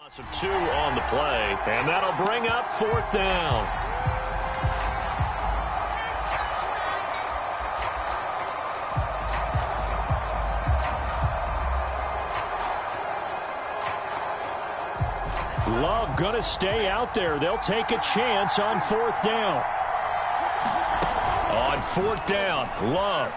Awesome 2 on the play, and that'll bring up 4th down. Love going to stay out there. They'll take a chance on 4th down. On 4th down, Love.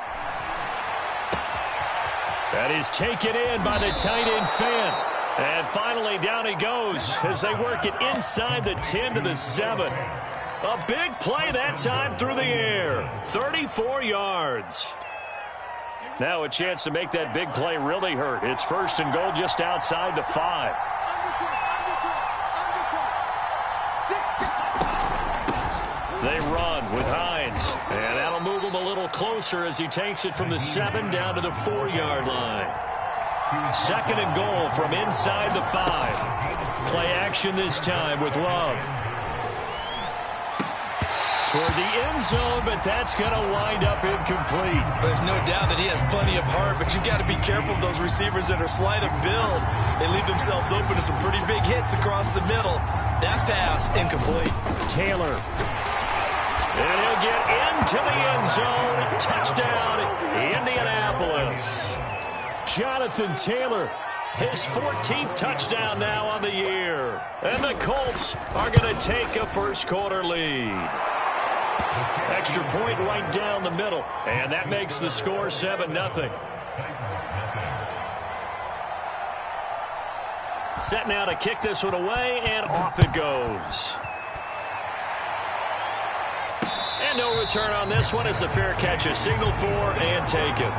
That is taken in by the tight end Finn. And finally down he goes as they work it inside the 10 to the 7. A big play that time through the air. 34 yards. Now a chance to make that big play really hurt. It's 1st and goal just outside the 5. They run with Hines, and that'll move him a little closer as he takes it from the 7 down to the 4-yard line. 2nd and goal from inside the 5. Play action this time with Love. Toward the end zone, but that's going to wind up incomplete. There's no doubt that he has plenty of heart, but you've got to be careful of those receivers that are slight of build. They leave themselves open to some pretty big hits across the middle. That pass, incomplete. Taylor. And he'll get into the end zone. Touchdown, Indianapolis. Jonathan Taylor, his 14th touchdown now on the year. And the Colts are going to take a first-quarter lead. Extra point right down the middle. And that makes the score 7-0. Set now to kick this one away, and off it goes. And no return on this one as the fair catch is signaled for and taken.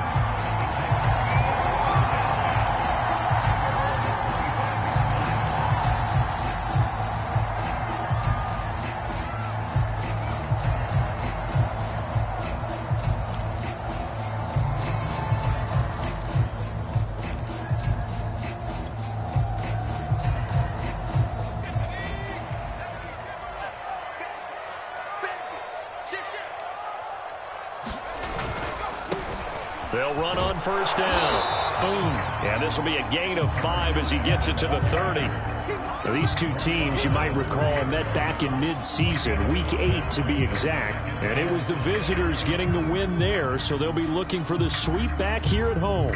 They'll run on 1st down. Boom. And this will be a gain of 5 as he gets it to the 30. Now, these two teams, you might recall, met back in mid-season, week 8 to be exact. And it was the visitors getting the win there, so they'll be looking for the sweep back here at home.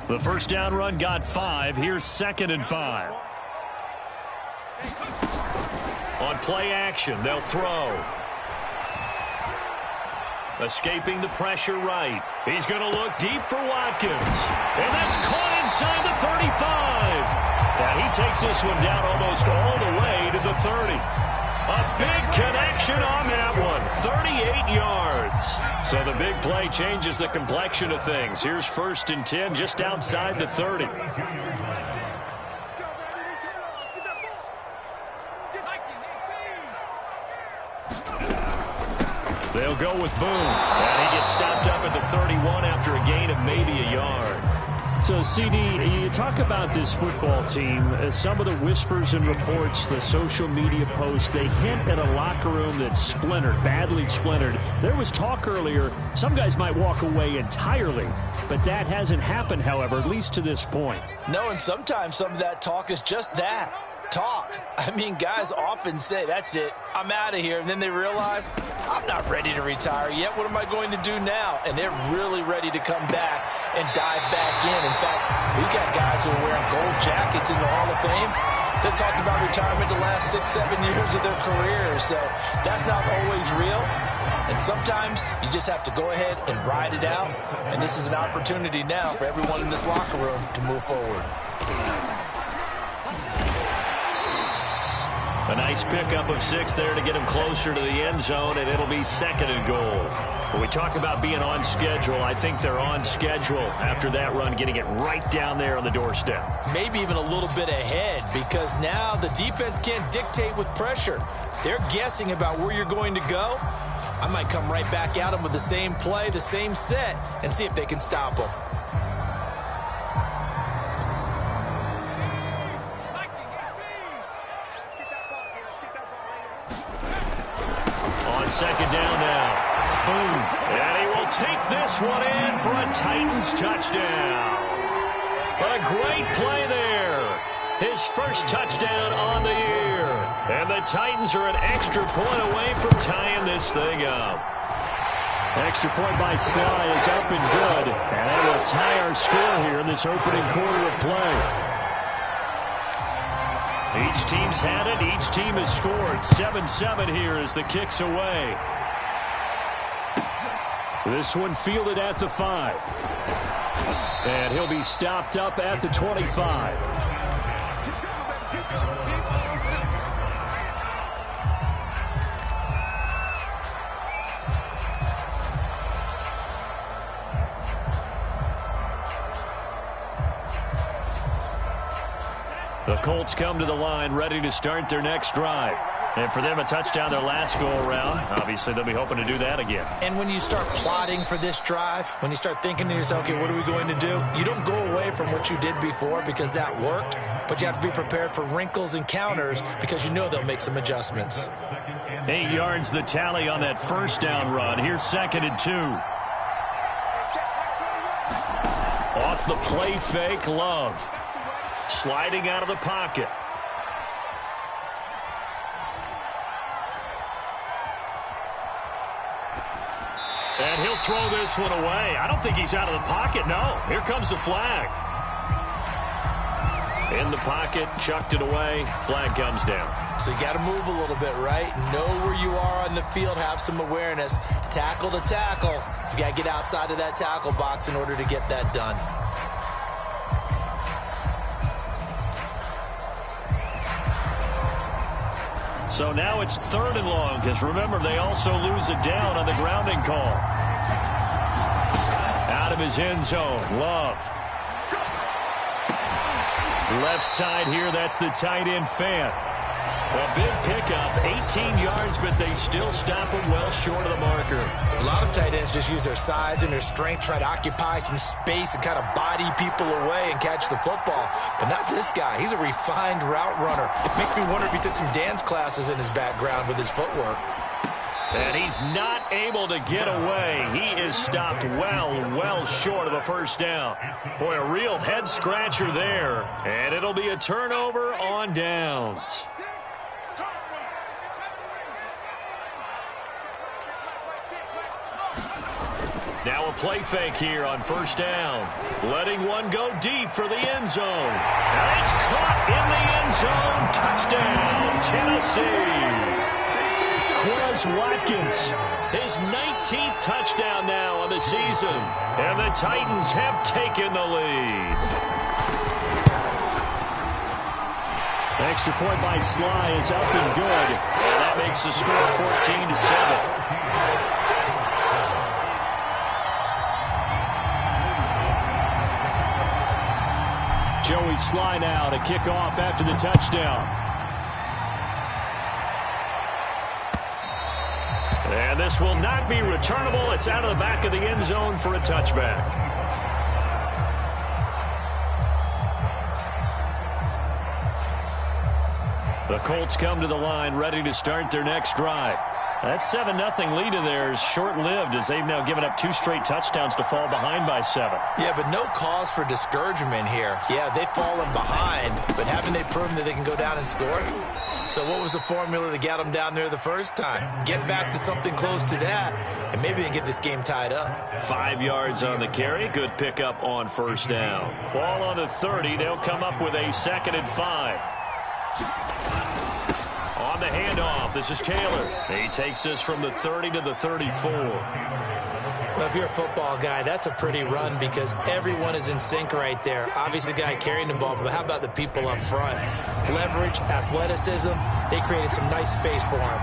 The 1st down run got 5. Here's 2nd and 5. On play action, they'll throw. Escaping the pressure right. He's going to look deep for Watkins. And that's caught inside the 35. And he takes this one down almost all the way to the 30. A big connection on that one. 38 yards. So the big play changes the complexion of things. Here's 1st and 10 just outside the 30. They'll go with Boone. And he gets stopped up at the 31 after a gain of maybe a yard. So, CD, you talk about this football team. Some of the whispers and reports, the social media posts, they hint at a locker room that's splintered, badly splintered. There was talk earlier, some guys might walk away entirely. But that hasn't happened, however, at least to this point. No, and sometimes some of that talk is just that. Talk. I mean, guys often say, that's it, I'm out of here. And then they realize, I'm not ready to retire yet. What am I going to do now? And they're really ready to come back and dive back in. In fact, we got guys who are wearing gold jackets in the Hall of Fame that talked about retirement the last 6-7 years of their careers. So that's not always real. And sometimes you just have to go ahead and ride it out. And this is an opportunity now for everyone in this locker room to move forward. A nice pickup of 6 there to get him closer to the end zone, and it'll be 2nd and goal. When we talk about being on schedule, I think they're on schedule after that run, getting it right down there on the doorstep. Maybe even a little bit ahead, because now the defense can't dictate with pressure. They're guessing about where you're going to go. I might come right back at them with the same play, the same set, and see if they can stop them. on second down now. Boom. And he will take this one in for a Titans touchdown. A great play there. His first touchdown on the year. And the Titans are an extra point away from tying this thing up. Extra point by Sly is up and good. And that will tie our score here in this opening quarter of play. Each team's had it. Each team has scored. 7-7 here as the kick's away. This one fielded at the 5. And he'll be stopped up at the 25. The Colts come to the line ready to start their next drive. And for them, a touchdown their last go-around. Obviously, they'll be hoping to do that again. And when you start plotting for this drive, when you start thinking to yourself, okay, what are we going to do? You don't go away from what you did before because that worked, but you have to be prepared for wrinkles and counters because you know they'll make some adjustments. 8 yards the tally on that first down run. Here's 2nd and 2. Off the play fake, Love. Sliding out of the pocket. And he'll throw this one away. I don't think he's out of the pocket, no. Here comes the flag. In the pocket, chucked it away. Flag comes down. So you got to move a little bit, right? Know where you are on the field, have some awareness. Tackle to tackle. You got to get outside of that tackle box in order to get that done. So now it's 3rd and long, because remember, they also lose a down on the grounding call. Out of his end zone, Love. Left side here, that's the tight end Fant. A big pickup, 18 yards, but they still stop him well short of the marker. A lot of tight ends just use their size and their strength, try to occupy some space and kind of body people away and catch the football. But not this guy. He's a refined route runner. Makes me wonder if he took some dance classes in his background with his footwork. And he's not able to get away. He is stopped well short of a first down. Boy, a real head-scratcher there. And it'll be a turnover on downs. Now a play fake here on first down. Letting one go deep for the end zone. And it's caught in the end zone. Touchdown, Tennessee. Quez Watkins, his 19th touchdown now on the season. And the Titans have taken the lead. Extra point by Sly is up and good. And that makes the score 14-7. Joey Sly now to kick off after the touchdown. And this will not be returnable. It's out of the back of the end zone for a touchback. The Colts come to the line ready to start their next drive. That 7-0 lead of theirs short-lived as they've now given up 2 straight touchdowns to fall behind by 7. Yeah, but no cause for discouragement here. Yeah, they've fallen behind, but haven't they proven that they can go down and score? So what was the formula that got them down there the first time? Get back to something close to that, and maybe they can get this game tied up. 5 yards on the carry. Good pickup on first down. Ball on the 30. They'll come up with a 2nd and 5. On the handoff, this is Taylor. He takes this from the 30 to the 34. Well, if you're a football guy, that's a pretty run because everyone is in sync right there. Obviously, the guy carrying the ball, but how about the people up front? Leverage, athleticism, they created some nice space for him.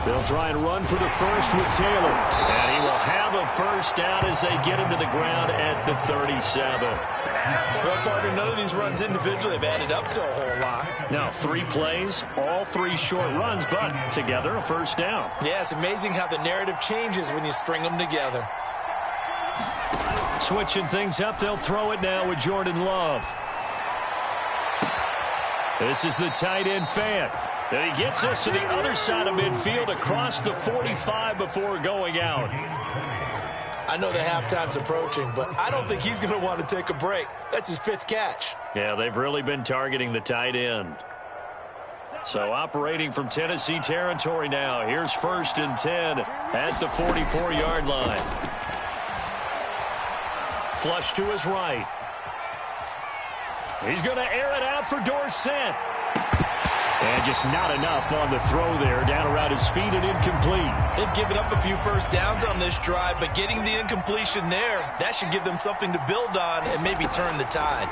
They'll try and run for the first with Taylor. And he will have a first down as they get him to the ground at the 37. Well, partner, none of these runs individually have added up to a whole lot. Now, 3 plays, all 3 short runs, but together a first down. Yeah, it's amazing how the narrative changes when you string them together. Switching things up, they'll throw it now with Jordan Love. This is the tight end Fant. And he gets us to the other side of midfield across the 45 before going out. I know the halftime's approaching, but I don't think he's going to want to take a break. That's his 5th catch. Yeah, they've really been targeting the tight end. So operating from Tennessee territory now. Here's 1st and 10 at the 44-yard line. Flush to his right. He's going to air it out for Dorsett. And just not enough on the throw there. Down around his feet and incomplete. They've given up a few first downs on this drive, but getting the incompletion there, that should give them something to build on and maybe turn the tide.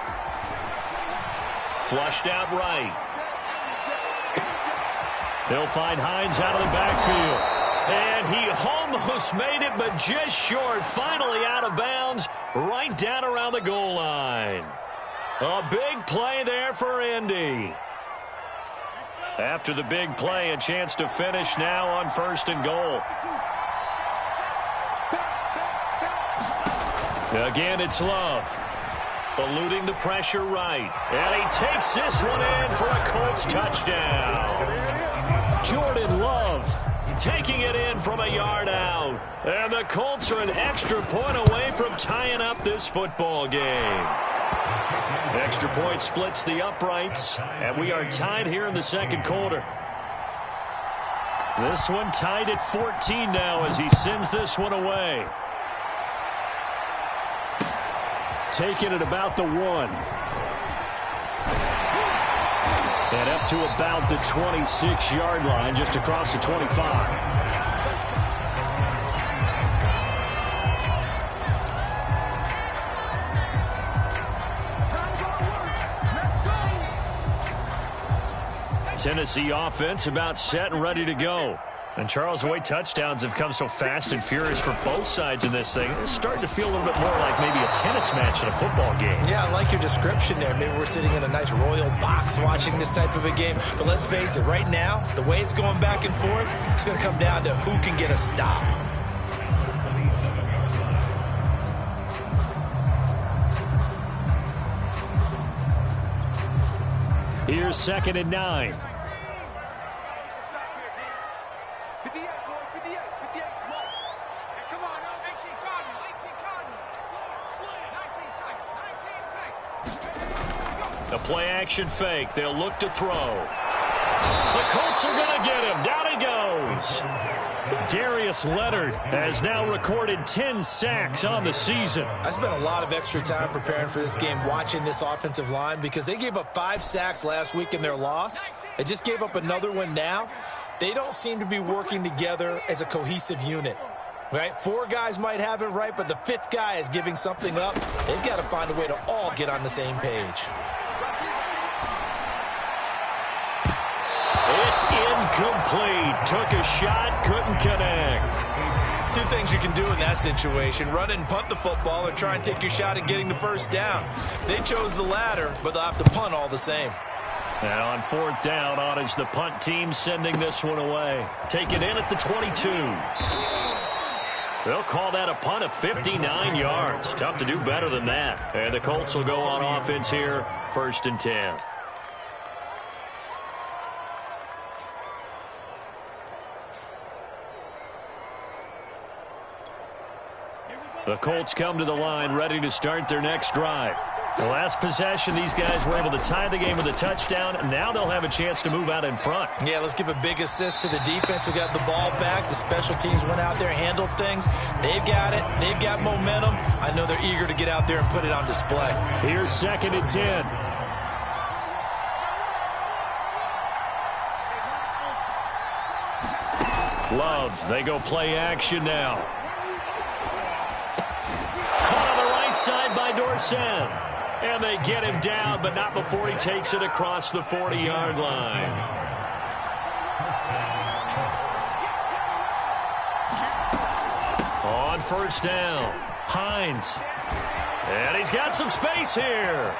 Flushed out right. They'll find Hines out of the backfield. And he almost made it, but just short. Finally out of bounds, right down around the goal line. A big play there for Indy. After the big play, a chance to finish now on 1st and goal. Again, it's Love. Eluding the pressure right. And he takes this one in for a Colts touchdown. Jordan Love taking it in from a yard out. And the Colts are an extra point away from tying up this football game. Extra point splits the uprights, and we are tied here in the 2nd quarter. This one tied at 14 now as he sends this one away. Taking it about the 1. And up to about the 26-yard line, just across the 25. Tennessee offense about set and ready to go. And Charles, the way touchdowns have come so fast and furious for both sides in this thing, it's starting to feel a little bit more like maybe a tennis match in a football game. Yeah, I like your description there. Maybe we're sitting in a nice royal box watching this type of a game. But let's face it, right now, the way it's going back and forth, it's going to come down to who can get a stop. Here's 2nd and 9. The play-action fake. They'll look to throw. The Colts are going to get him. Down he goes. Darius Leonard has now recorded 10 sacks on the season. I spent a lot of extra time preparing for this game, watching this offensive line, because they gave up 5 sacks last week in their loss. They just gave up another one now. They don't seem to be working together as a cohesive unit. Right? 4 guys might have it right, but the 5th guy is giving something up. They've got to find a way to all get on the same page. It's incomplete. Took a shot, couldn't connect. 2 things you can do in that situation: run and punt the football, or try and take your shot at getting the first down. They chose the latter, but they'll have to punt all the same. And on 4th down, on is the punt team sending this one away. Take it in at the 22. They'll call that a punt of 59 yards. Tough to do better than that. And the Colts will go on offense here, 1st and 10. The Colts come to the line, ready to start their next drive. The last possession, these guys were able to tie the game with a touchdown, and now they'll have a chance to move out in front. Yeah, let's give a big assist to the defense who got the ball back. The special teams went out there, handled things. They've got it. They've got momentum. I know they're eager to get out there and put it on display. Here's 2nd and 10. Love, they go play action now. Side by Dorsett. And they get him down, but not before he takes it across the 40-yard line. On 1st down, Hines. And he's got some space here.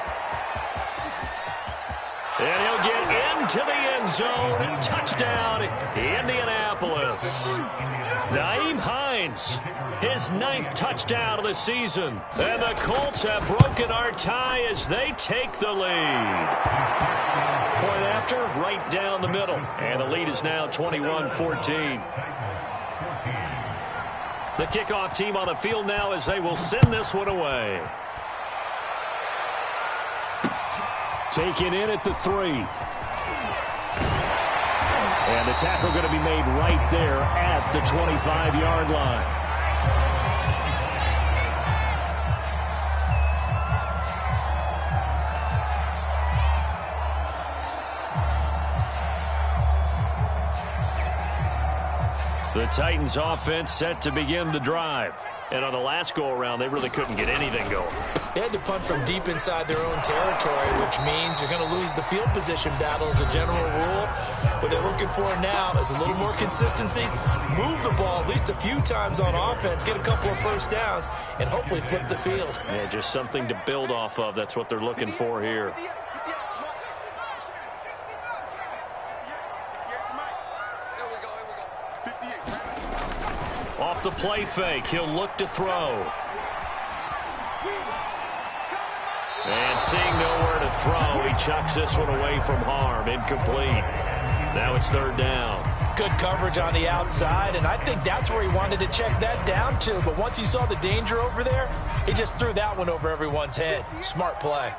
And he'll get into the end zone. Touchdown, Indianapolis. Nyheim Hines points. His 9th touchdown of the season. And the Colts have broken our tie as they take the lead. Point after, right down the middle. And the lead is now 21-14. The kickoff team on the field now as they will send this one away. Taken in at the 3. And the tackle going to be made right there at the 25-yard line. The Titans offense set to begin the drive. And on the last go-around, they really couldn't get anything going. They had to punt from deep inside their own territory, which means you're going to lose the field position battle as a general rule. What they're looking for now is a little more consistency, move the ball at least a few times on offense, get a couple of first downs, and hopefully flip the field. Yeah, just something to build off of. That's what they're looking for here. Off the play fake, he'll look to throw. And seeing nowhere to throw, he chucks this one away from harm. Incomplete. Now it's 3rd down. Good coverage on the outside, and I think that's where he wanted to check that down to. But once he saw the danger over there, he just threw that one over everyone's head. Smart play.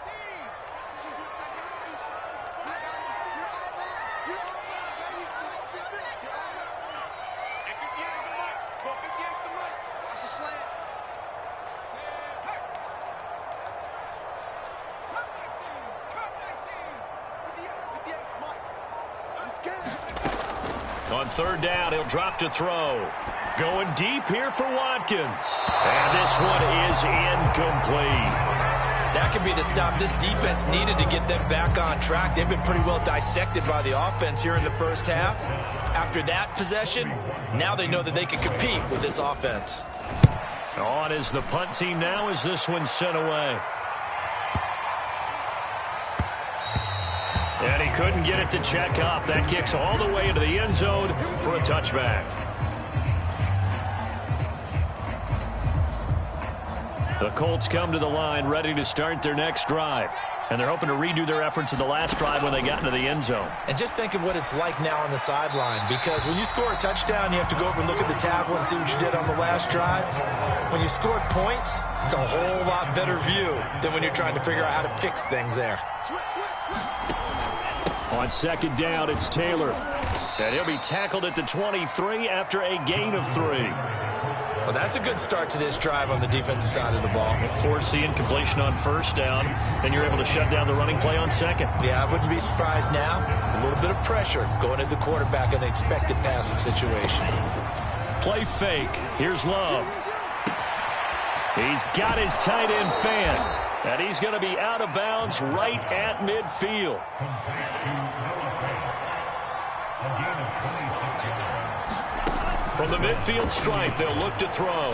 On 3rd down, he'll drop to throw. Going deep here for Watkins. And this one is incomplete. That could be the stop this defense needed to get them back on track. They've been pretty well dissected by the offense here in the first half. After that possession, now they know that they can compete with this offense. On is the punt team now as this one's sent away. And he couldn't get it to check up. That kicks all the way into the end zone for a touchback. The Colts come to the line ready to start their next drive. And they're hoping to redo their efforts in the last drive when they got into the end zone. And just think of what it's like now on the sideline, because when you score a touchdown, you have to go over and look at the tablet and see what you did on the last drive. When you scored points, it's a whole lot better view than when you're trying to figure out how to fix things there. On 2nd down, it's Taylor. And he'll be tackled at the 23 after a gain of 3. Well, that's a good start to this drive on the defensive side of the ball. Force the incompletion on 1st down, and you're able to shut down the running play on 2nd. Yeah, I wouldn't be surprised now. A little bit of pressure going at the quarterback in the expected passing situation. Play fake. Here's Love. He's got his tight end fan. And he's going to be out of bounds right at midfield. From the midfield stripe, they'll look to throw.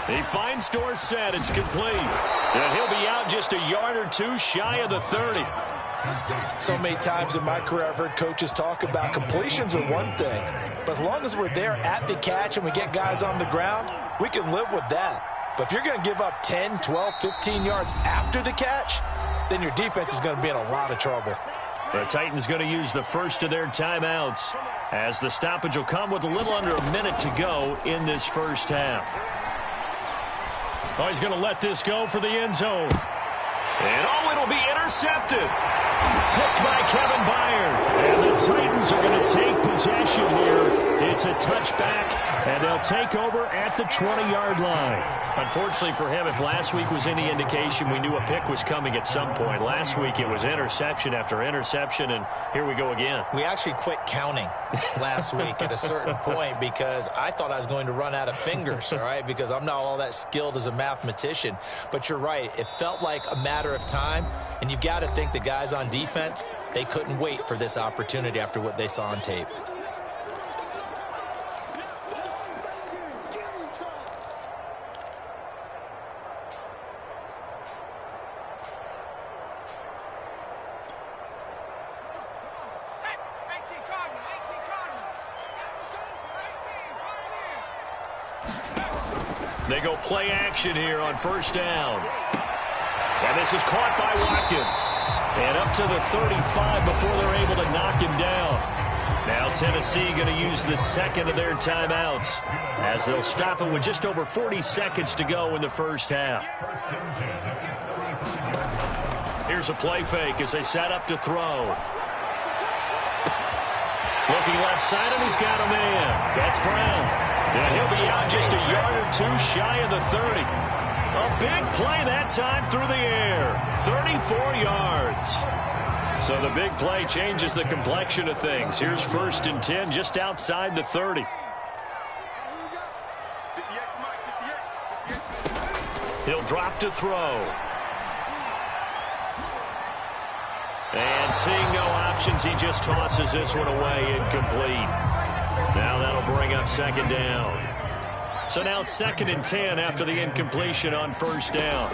He finds Dorsett. It's complete. And he'll be out just a yard or two shy of the 30. So many times in my career, I've heard coaches talk about completions are one thing. But as long as we're there at the catch and we get guys on the ground, we can live with that. But if you're going to give up 10, 12, 15 yards after the catch, then your defense is going to be in a lot of trouble. The Titans going to use the first of their timeouts as the stoppage will come with a little under a minute to go in this first half. Oh, he's going to let this go for the end zone. And oh, it'll be intercepted. Picked by Kevin Byard. And the Titans are going to take possession here. It's a touchback, and they'll take over at the 20-yard line. Unfortunately for him, if last week was any indication, we knew a pick was coming at some point. Last week it was interception after interception, and here we go again. We actually quit counting last week at a certain point because I thought I was going to run out of fingers, all right, because I'm not all that skilled as a mathematician. But you're right. It felt like a matter of time, and you've got to think the guys on defense, they couldn't wait for this opportunity after what they saw on tape. They go play action here on first down. And this is caught by Watkins. And up to the 35 before they're able to knock him down. Now Tennessee going to use the second of their timeouts as they'll stop it with just over 40 seconds to go in the first half. Here's a play fake as they set up to throw. Looking left side, and he's got a man. That's Brown. And he'll be out just a yard or two shy of the 30. A big play that time through the air. 34 yards. So the big play changes the complexion of things. Here's 1st and 10 just outside the 30. He'll drop to throw. And seeing no options, he just tosses this one away, incomplete. Now that'll bring up 2nd down. So now 2nd and 10 after the incompletion on 1st down.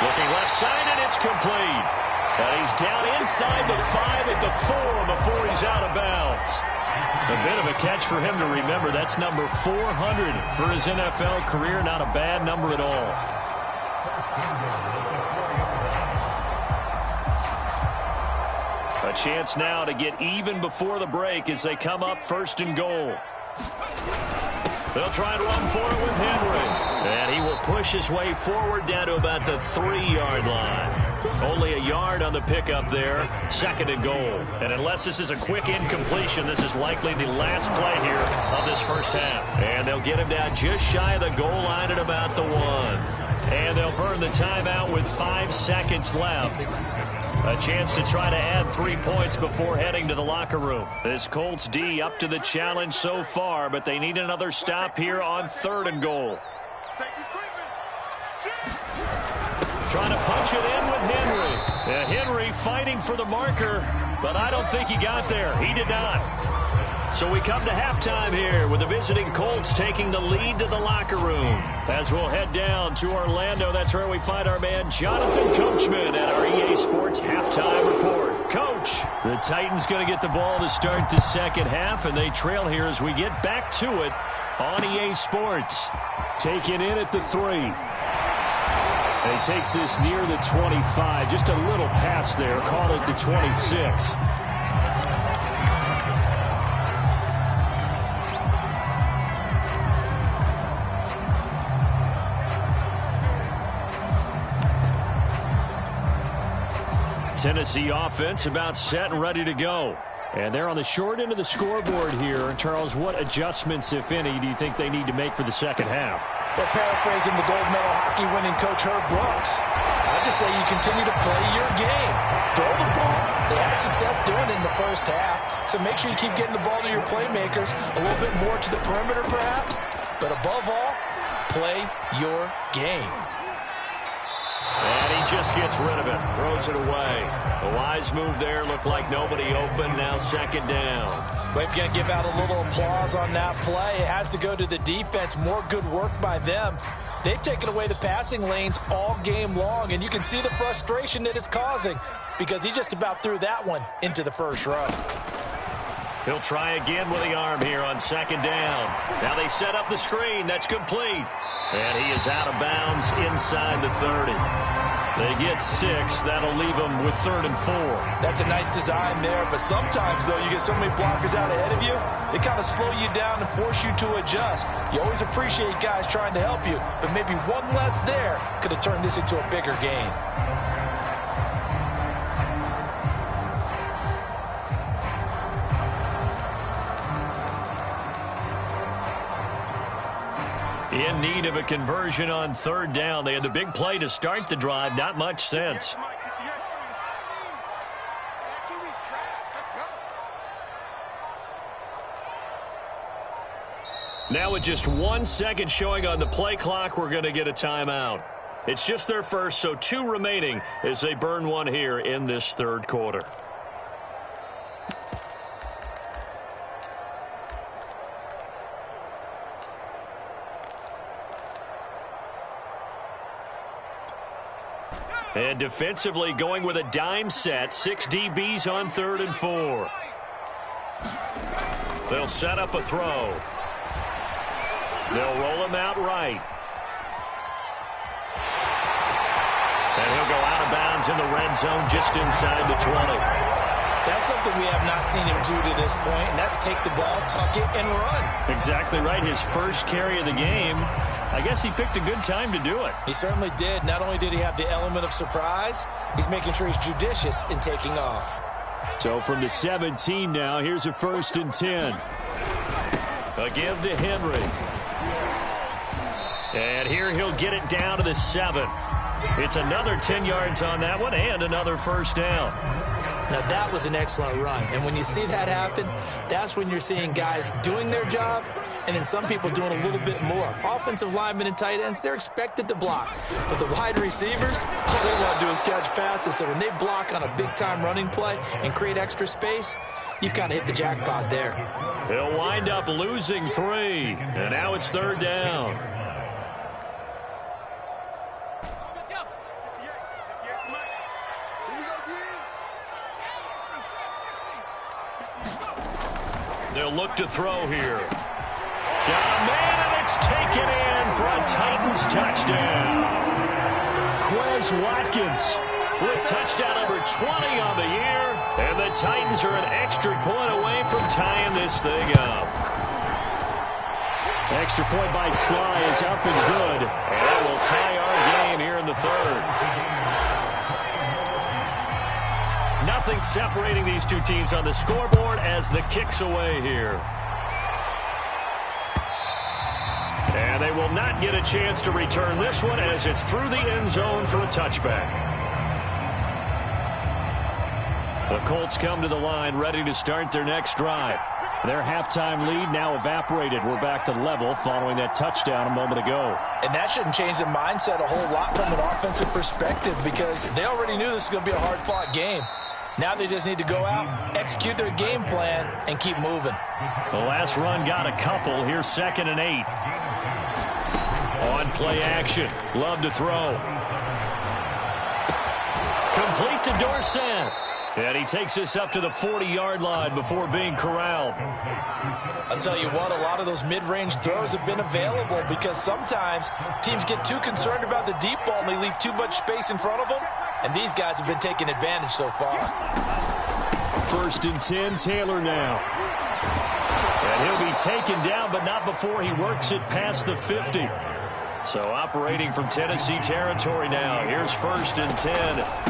Looking left side, and it's complete. And he's down inside the 5 at the 4 before he's out of bounds. A bit of a catch for him to remember. That's number 400 for his NFL career. Not a bad number at all. A chance now to get even before the break as they come up 1st and goal. They'll try and run for it with Henry. And he will push his way forward down to about the 3-yard line. Only a yard on the pickup there. 2nd and goal. And unless this is a quick incompletion, this is likely the last play here of this first half. And they'll get him down just shy of the goal line at about the 1. And they'll burn the timeout with 5 seconds left. A chance to try to add 3 points before heading to the locker room. This Colts D up to the challenge so far, but they need another stop here on 3rd and goal. Trying to punch it in with Henry. And Henry fighting for the marker, but I don't think he got there. He did not. So we come to halftime here with the visiting Colts taking the lead to the locker room. As we'll head down to Orlando, that's where we find our man Jonathan Coachman at our EA Sports Halftime Report. Coach, the Titans going to get the ball to start the second half, and they trail here as we get back to it on EA Sports. Taken in at the 3. And he takes this near the 25. Just a little pass there. Call it the 26. Tennessee offense about set and ready to go. And they're on the short end of the scoreboard here. Charles, what adjustments, if any, do you think they need to make for the second half? Well, paraphrasing the gold medal hockey winning coach Herb Brooks, I just say you continue to play your game. Throw the ball. They had success doing it in the first half, so make sure you keep getting the ball to your playmakers, a little bit more to the perimeter perhaps, but above all, play your game. And he just gets rid of it, throws it away. A wise move there, looked like nobody open, now 2nd down. But if you're going to give out a little applause on that play, it has to go to the defense. More good work by them. They've taken away the passing lanes all game long, and you can see the frustration that it's causing because he just about threw that one into the first row. He'll try again with the arm here on 2nd down. Now they set up the screen. That's complete. And he is out of bounds inside the 30. They get 6. That'll leave them with 3rd and 4. That's a nice design there, but sometimes, though, you get so many blockers out ahead of you, they kind of slow you down and force you to adjust. You always appreciate guys trying to help you, but maybe one less there could have turned this into a bigger game. In need of a conversion on 3rd down. They had the big play to start the drive. Not much sense. Now with just 1 second showing on the play clock, we're going to get a timeout. It's just their first, so 2 remaining as they burn one here in this 3rd quarter. And defensively going with a dime set. 6 DBs on 3rd and 4. They'll set up a throw. They'll roll him out right. And he'll go out of bounds in the red zone just inside the 20. That's something we have not seen him do to this point, and that's take the ball, tuck it, and run. Exactly right. His first carry of the game. I guess he picked a good time to do it. He certainly did. Not only did he have the element of surprise, he's making sure he's judicious in taking off. So from the 17 now, here's a 1st and 10. A give to Henry. And here he'll get it down to the 7. It's another 10 yards on that one and another first down. Now, that was an excellent run. And when you see that happen, that's when you're seeing guys doing their job and then some people doing a little bit more. Offensive linemen and tight ends, they're expected to block. But the wide receivers, all they want to do is catch passes. So when they block on a big-time running play and create extra space, you've kind of hit the jackpot there. He'll wind up losing 3. And now it's 3rd down. They'll look to throw here. Got a man, and it's taken in for a Titans touchdown. Quez Watkins with touchdown number 20 on the year. And the Titans are an extra point away from tying this thing up. Extra point by Sly is up and good. And that will tie our game here in the 3rd. Nothing separating these two teams on the scoreboard as the kick's away here. And they will not get a chance to return this one as it's through the end zone for a touchback. The Colts come to the line ready to start their next drive. Their halftime lead now evaporated. We're back to level following that touchdown a moment ago. And that shouldn't change the mindset a whole lot from an offensive perspective because they already knew this was going to be a hard-fought game. Now they just need to go out, execute their game plan, and keep moving. The last run got a couple. Here's 2nd and 8. On play action. Love to throw. Complete to Dorsett. And he takes this up to the 40-yard line before being corralled. I'll tell you what, a lot of those mid-range throws have been available because sometimes teams get too concerned about the deep ball and they leave too much space in front of them. And these guys have been taking advantage so far. 1st and 10, Taylor now. And he'll be taken down, but not before he works it past the 50. So operating from Tennessee territory now. Here's 1st and 10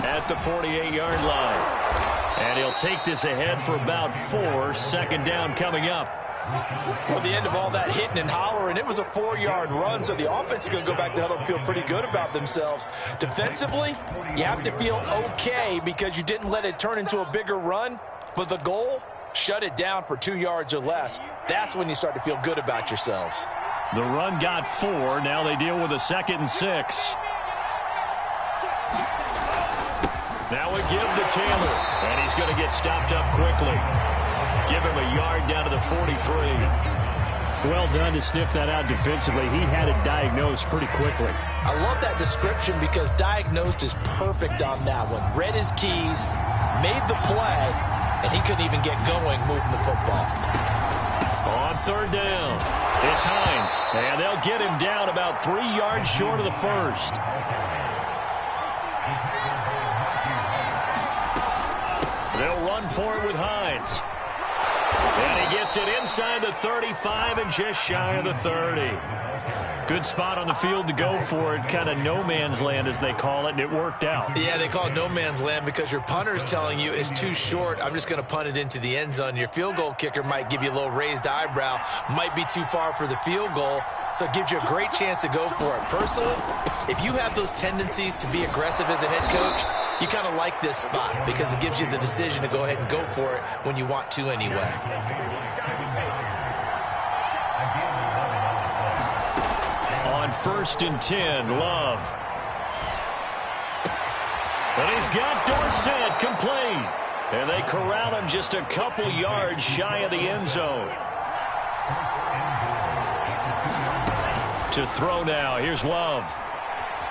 at the 48-yard line. And he'll take this ahead for about 4. 2nd down coming up. Well, the end of all that hitting and hollering, it was a 4-yard run, so the offense is going to go back to huddle and feel pretty good about themselves. Defensively, you have to feel okay because you didn't let it turn into a bigger run, but the goal, shut it down for 2 yards or less. That's when you start to feel good about yourselves. The run got 4. Now they deal with a 2nd and 6. Now a give to Taylor, and he's going to get stopped up quickly. Give him a yard down to the 43. Well done to sniff that out defensively. He had it diagnosed pretty quickly. I love that description because diagnosed is perfect on that one. Read his keys, made the play, and he couldn't even get going moving the football. On 3rd down, it's Hines, and they'll get him down about 3 yards short of the 1st. They'll run for it with Hines. And he gets it inside the 35 and just shy of the 30. Good spot on the field to go for it. Kind of no man's land, as they call it, and it worked out. Yeah, they call it no man's land because your punter is telling you it's too short. I'm just going to punt it into the end zone. Your field goal kicker might give you a little raised eyebrow. Might be too far for the field goal, so it gives you a great chance to go for it. Personally, if you have those tendencies to be aggressive as a head coach, you kind of like this spot because it gives you the decision to go ahead and go for it when you want to anyway. On 1st and 10, Love. And he's got Dorsett complete. And they corral him just a couple yards shy of the end zone. To throw now, here's Love.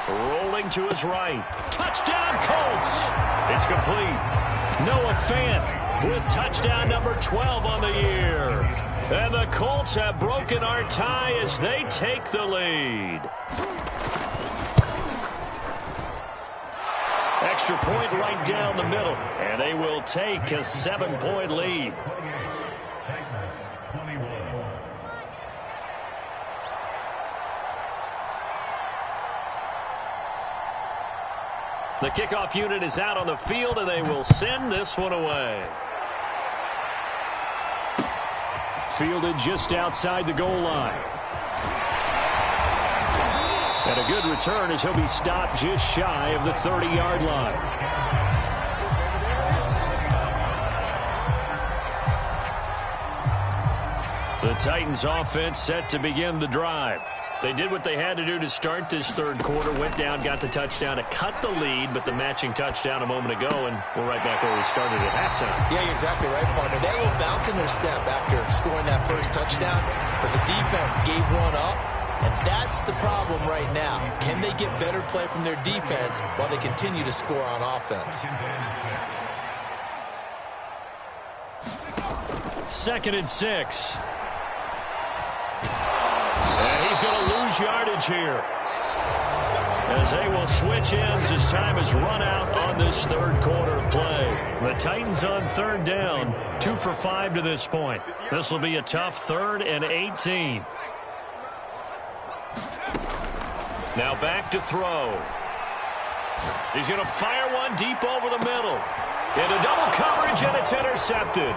Rolling to his right. Touchdown, Colts. It's complete. Noah Fant with touchdown number 12 on the year. And the Colts have broken our tie as they take the lead. Extra point right down the middle, and they will take a 7-point lead. The kickoff unit is out on the field, and they will send this one away. Fielded just outside the goal line. And a good return as he'll be stopped just shy of the 30-yard line. The Titans offense set to begin the drive. They did what they had to do to start this third quarter, went down, got the touchdown to cut the lead, but the matching touchdown a moment ago, and we're right back where we started at halftime. Yeah, you're exactly right, partner. They had a little bounce in their step after scoring that first touchdown, but the defense gave one up, and that's the problem right now. Can they get better play from their defense while they continue to score on offense? 2nd and 6. And he's going to lose yardage here, as they will switch ends as time has run out on this third quarter of play. The Titans on 3rd down, 2 for 5 to this point. This will be a tough 3rd and 18. Now back to throw. He's going to fire one deep over the middle. Into double coverage, and it's intercepted.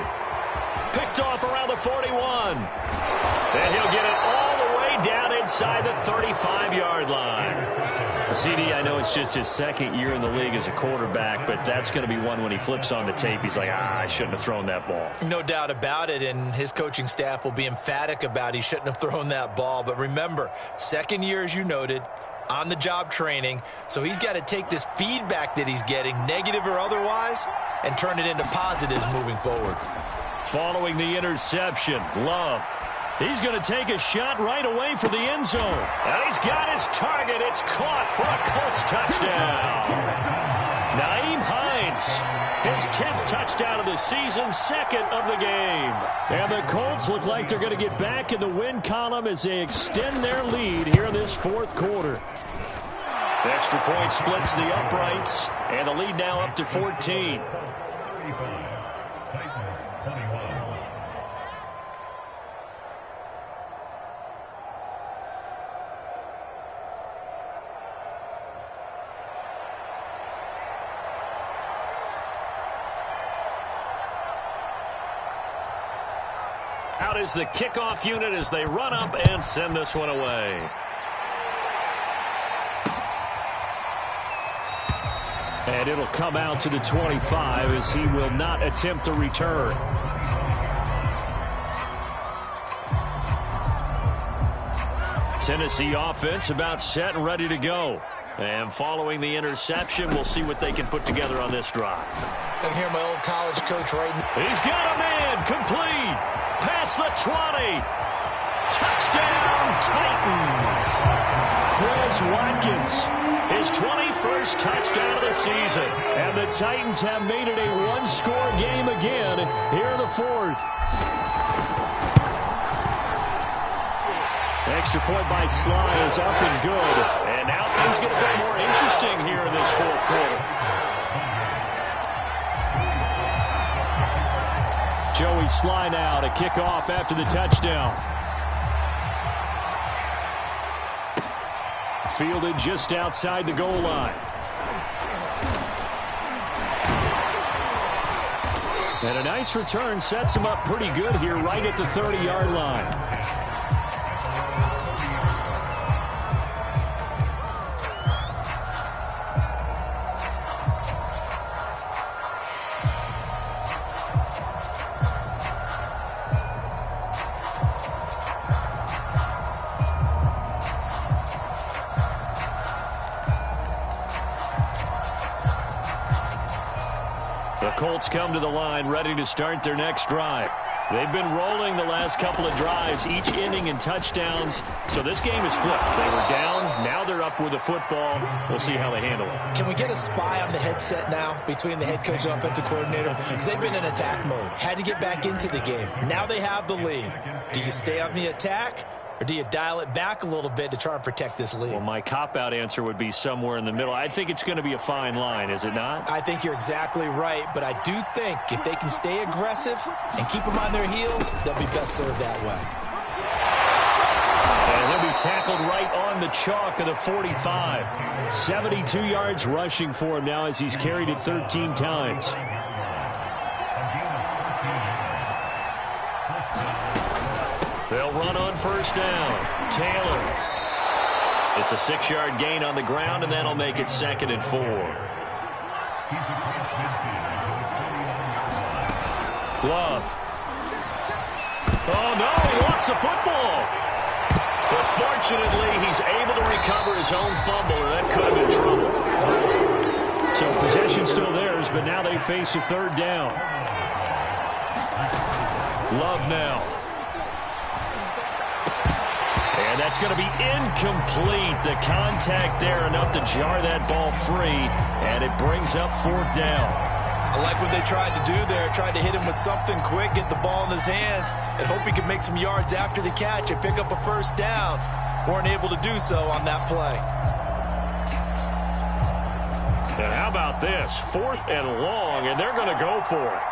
Picked off around the 41. And he'll get it all the way down inside the 35-yard line. CD, I know it's just his 2nd year in the league as a quarterback, but that's going to be one when he flips on the tape, he's like, I shouldn't have thrown that ball. No doubt about it, and his coaching staff will be emphatic about he shouldn't have thrown that ball. But remember, 2nd year, as you noted, on-the-job training, so he's got to take this feedback that he's getting, negative or otherwise, and turn it into positives moving forward. Following the interception, Love. He's going to take a shot right away for the end zone. And he's got his target. It's caught for a Colts touchdown. Nyheim Hines, his 10th touchdown of the season, 2nd of the game. And the Colts look like they're going to get back in the win column as they extend their lead here in this 4th quarter. The extra point splits the uprights, and the lead now up to 14. Out is the kickoff unit as they run up and send this one away. And it'll come out to the 25 as he will not attempt a return. Tennessee offense about set and ready to go. And following the interception, we'll see what they can put together on this drive. I can hear my old college coach right now. He's got a man complete. Past the 20. Touchdown, Titans. Quez Watkins, his 21st touchdown of the season. And the Titans have made it a one-score game again here in the 4th. Extra point by Sly is up and good. And now things get a bit more interesting here in this 4th quarter. Joey Sly now to kick off after the touchdown. Fielded just outside the goal line. And a nice return sets him up pretty good here right at the 30-yard line. Colts come to the line ready to start their next drive. They've been rolling the last couple of drives, each inning in touchdowns. So this game is flipped. They were down. Now they're up with the football. We'll see how they handle it. Can we get a spy on the headset now between the head coach and offensive coordinator? Because they've been in attack mode. Had to get back into the game. Now they have the lead. Do you stay on the attack? Or do you dial it back a little bit to try and protect this lead? Well, my cop-out answer would be somewhere in the middle. I think it's going to be a fine line, is it not? I think you're exactly right, but I do think if they can stay aggressive and keep them on their heels, they'll be best served that way. And he'll be tackled right on the chalk of the 45. 72 yards rushing for him now as he's carried it 13 times. They'll run on first down. Taylor. It's a 6-yard gain on the ground, and that'll make it 2nd and 4. Love. Oh, no, he lost the football. But fortunately, he's able to recover his own fumble, or that could have been trouble. So possession still theirs, but now they face a 3rd down. Love now. And that's going to be incomplete. The contact there enough to jar that ball free, and it brings up 4th down. I like what they tried to do there, tried to hit him with something quick, get the ball in his hands, and hope he could make some yards after the catch and pick up a 1st down. Weren't able to do so on that play. And how about this? 4th and long, and they're going to go for it.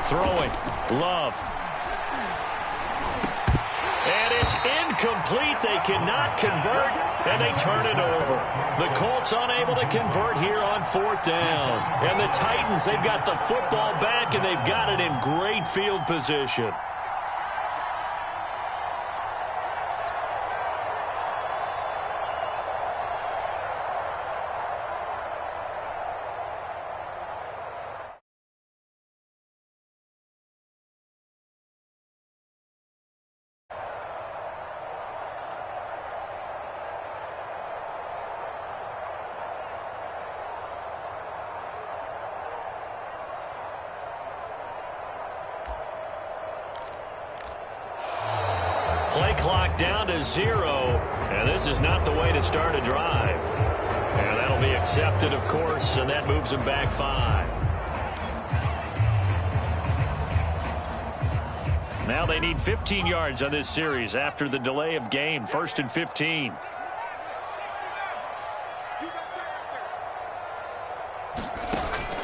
Throwing. Love. And it's incomplete. They cannot convert, and they turn it over. The Colts unable to convert here on 4th down. And the Titans, they've got the football back, and they've got it in great field position. Play clock down to 0, and this is not the way to start a drive. And that'll be accepted, of course, and that moves them back 5. Now they need 15 yards on this series after the delay of game. 1st and 15.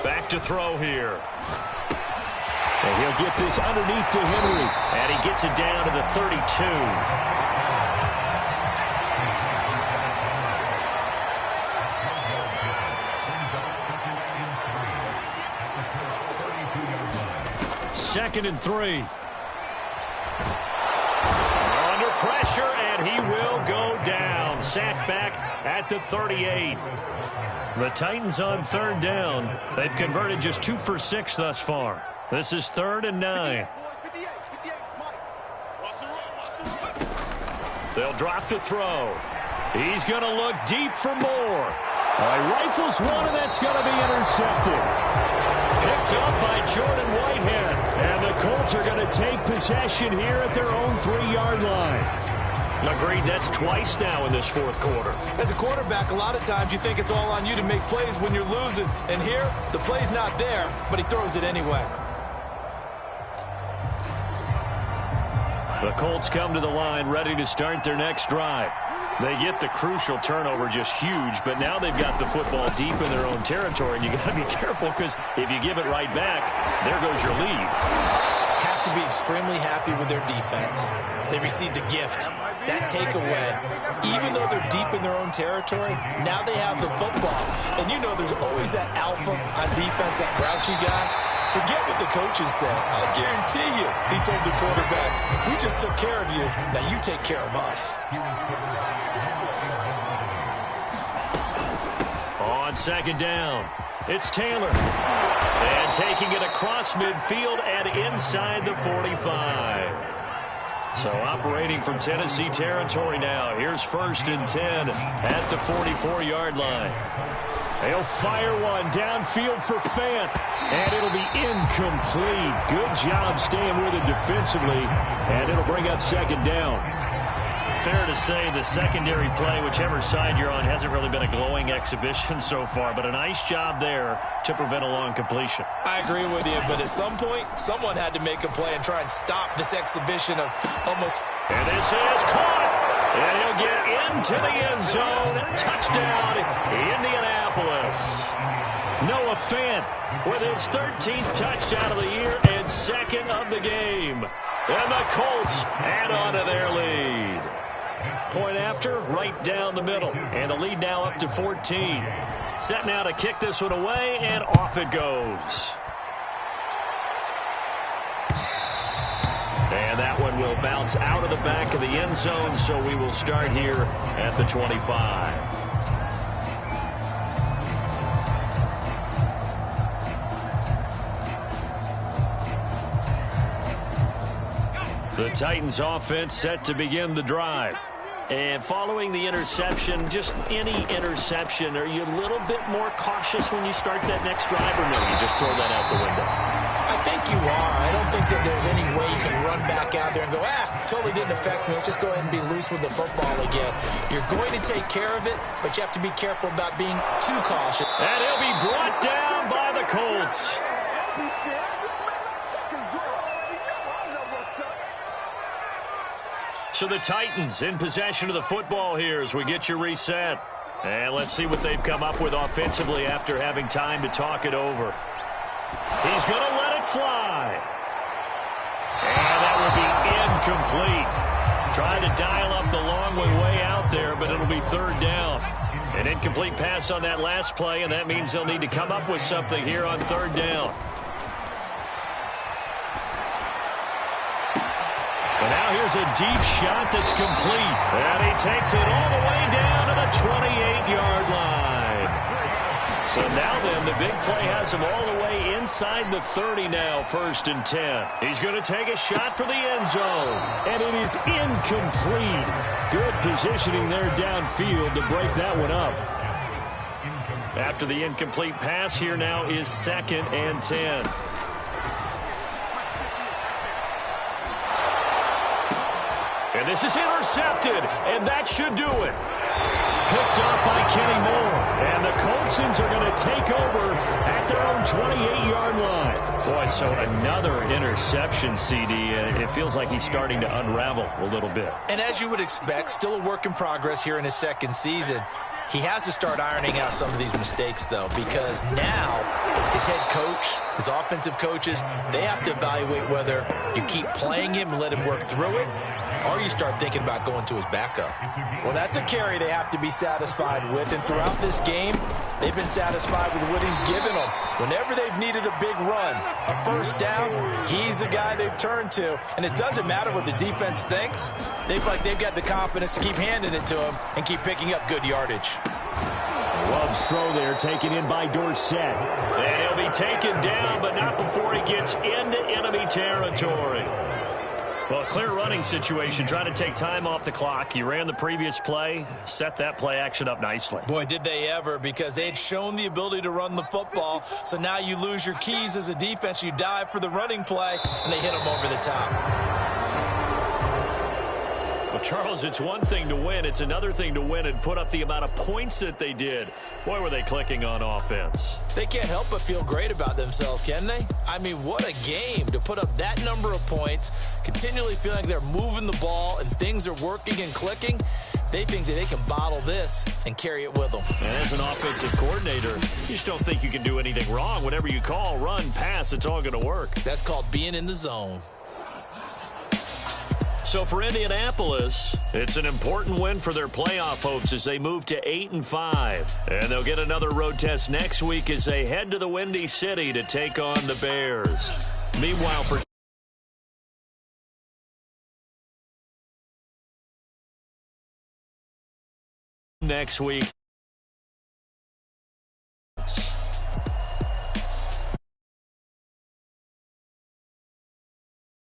Back to throw here. And he'll get this underneath to Henry. And he gets it down to the 32. Second and 3. Under pressure, and he will go down. Sacked back at the 38. The Titans on 3rd down. They've converted just 2 for 6 thus far. This is 3rd and 9. They'll drop to throw. He's going to look deep for more. Rifles one, and that's going to be intercepted. Picked up by Jordan Whitehead. And the Colts are going to take possession here at their own 3-yard line. Agreed, that's twice now in this 4th quarter. As a quarterback, a lot of times you think it's all on you to make plays when you're losing. And here, the play's not there, but he throws it anyway. The Colts come to the line ready to start their next drive. They get the crucial turnover, just huge, but now they've got the football deep in their own territory, and you got to be careful because if you give it right back, there goes your lead. Have to be extremely happy with their defense. They received a gift. That takeaway, even though they're deep in their own territory, now they have the football. And you know there's always that alpha on defense, that grouchy guy. Forget what the coaches said. I'll guarantee you, he told the quarterback, we just took care of you. Now you take care of us. On 2nd down, it's Taylor. And taking it across midfield and inside the 45. So operating from Tennessee territory now. Here's 1st and 10 at the 44-yard line. They'll fire one downfield for Fant, and it'll be incomplete. Good job staying with it defensively, and it'll bring up second down. Fair to say the secondary play, whichever side you're on, hasn't really been a glowing exhibition so far, but a nice job there to prevent a long completion. I agree with you, but at some point, someone had to make a play and try and stop this exhibition of almost... And this is caught, and he'll get into the end zone. Touchdown, Indianapolis. Noah Fant with his 13th touchdown of the year and second of the game. And the Colts add on to their lead. Point after, right down the middle. And the lead now up to 14. Set now to kick this one away, and off it goes. And that one will bounce out of the back of the end zone, so we will start here at the 25. The Titans offense set to begin the drive. And following the interception, just any interception, are you a little bit more cautious when you start that next drive, or no, you just throw that out the window? I think you are. I don't think that there's any way you can run back out there and go, totally didn't affect me. Let's just go ahead and be loose with the football again. You're going to take care of it, but you have to be careful about being too cautious. And he'll be brought down by the Colts. So the Titans in possession of the football here as we get you reset. And let's see what they've come up with offensively after having time to talk it over. He's going to let it fly. And that will be incomplete. Trying to dial up the long way out there, but it'll be third down. An incomplete pass on that last play, and that means they'll need to come up with something here on third down. But now here's a deep shot that's complete. And he takes it all the way down to the 28-yard line. So now then, the big play has him all the way inside the 30 now, 1st and 10. He's going to take a shot for the end zone. And it is incomplete. Good positioning there downfield to break that one up. After the incomplete pass, here now is 2nd and 10. And this is intercepted, and that should do it. Picked up by Kenny Moore, and the Coltsons are going to take over at their own 28-yard line. Boy, so another interception, CD. It feels like he's starting to unravel a little bit. And as you would expect, still a work in progress here in his second season. He has to start ironing out some of these mistakes, though, because now his head coach, his offensive coaches, they have to evaluate whether you keep playing him and let him work through it, or you start thinking about going to his backup. Well, that's a carry they have to be satisfied with, and throughout this game, they've been satisfied with what he's given them. Whenever they've needed a big run, a first down, he's the guy they've turned to, and it doesn't matter what the defense thinks. They've got the confidence to keep handing it to him and keep picking up good yardage. Love's throw there taken in by Dorsett. And he'll be taken down, but not before he gets into enemy territory. Well, a clear running situation, trying to take time off the clock. You ran the previous play, set that play action up nicely. Boy, did they ever, because they had shown the ability to run the football. So now you lose your keys as a defense. You dive for the running play, and they hit him over the top. Well, Charles, it's one thing to win. It's another thing to win and put up the amount of points that they did. Boy, were they clicking on offense. They can't help but feel great about themselves, can they? I mean, what a game to put up that number of points, continually feeling like they're moving the ball and things are working and clicking. They think that they can bottle this and carry it with them. And as an offensive coordinator, you just don't think you can do anything wrong. Whatever you call, run, pass, it's all going to work. That's called being in the zone. So for Indianapolis, it's an important win for their playoff hopes as they move to 8-5. And they'll get another road test next week as they head to the Windy City to take on the Bears. Meanwhile, for next week.